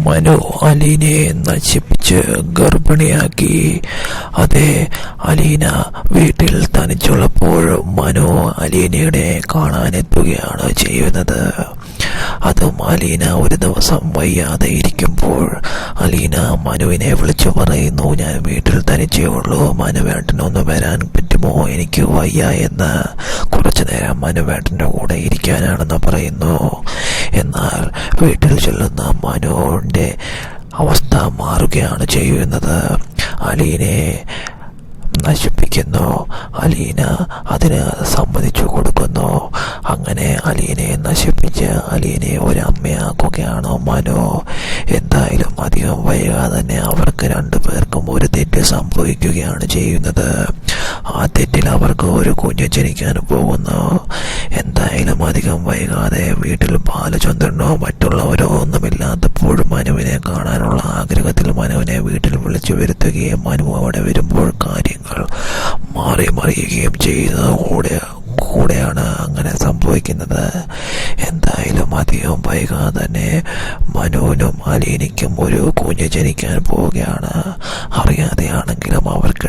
മനു അലീനയെ നശിപ്പിച്ച് ഗർഭിണിയാക്കി. അതെ, അലീന വീട്ടിൽ തനിച്ചുള്ളപ്പോൾ മനു അലീനയുടെ കാണാനെത്തുകയാണ് ചെയ്യുന്നത്. അതും അലീന ഒരു ദിവസം വയ്യാതെ ഇരിക്കുമ്പോൾ അലീന മനുവിനെ വിളിച്ചു പറയുന്നു, ഞാൻ വീട്ടിൽ തനിച്ചേ ഉള്ളൂ, മനുവേട്ടനൊന്ന് വരാൻ പറ്റുമോ, എനിക്ക് വയ്യ എന്ന്. കുറച്ചു നേരം മനുവേട്ടൻ്റെ കൂടെ ഇരിക്കാനാണെന്ന് പറയുന്നു. എന്നാൽ വീട്ടിൽ ചെല്ലുന്ന മനുവിൻ്റെ അവസ്ഥ മാറുകയാണ് ചെയ്യുന്നത്. അലീനയെ നശിപ്പിക്കുന്നു. അലീന അതിന് സമ്മതിച്ചു കൊടുക്കുന്നു. അങ്ങനെ അലീനയെ നശിപ്പിച്ച് അലീനയെ ഒരു അമ്മയാക്കുകയാണ് മനു. എന്തായാലും അധികം വൈകാതെ തന്നെ അവർക്ക് രണ്ടുപേർക്കും ഒരു തെറ്റ് സംഭവിക്കുകയാണ് ചെയ്യുന്നത്. ആ തെറ്റിൽ അവർക്ക് ഒരു കുഞ്ഞ് ജനിക്കാൻ പോകുന്നു. എന്തായാലും അധികം വൈകാതെ വീട്ടിൽ ബാലചന്ദ്രനോ മറ്റുള്ളവരോ ഒന്നുമില്ലാത്തപ്പോൾ മനുവിനെ കാണാനുള്ള ആഗ്രഹത്തിൽ മനുവിനെ വീട്ടിൽ വിളിച്ചു വരുത്തുകയും മനു അവിടെ വരുമ്പോൾ കാര്യങ്ങൾ മാറി മറിയുകയും കൂടെയാണ് അങ്ങനെ സംഭവിക്കുന്നത്. എന്തായാലും അധികം വൈകാതെ തന്നെ മനുവിനും അലീനയ്ക്കും ഒരു കുഞ്ഞ് ജനിക്കാൻ പോവുകയാണ്. അറിയാതെയാണെങ്കിലും അവർക്കിടയിൽ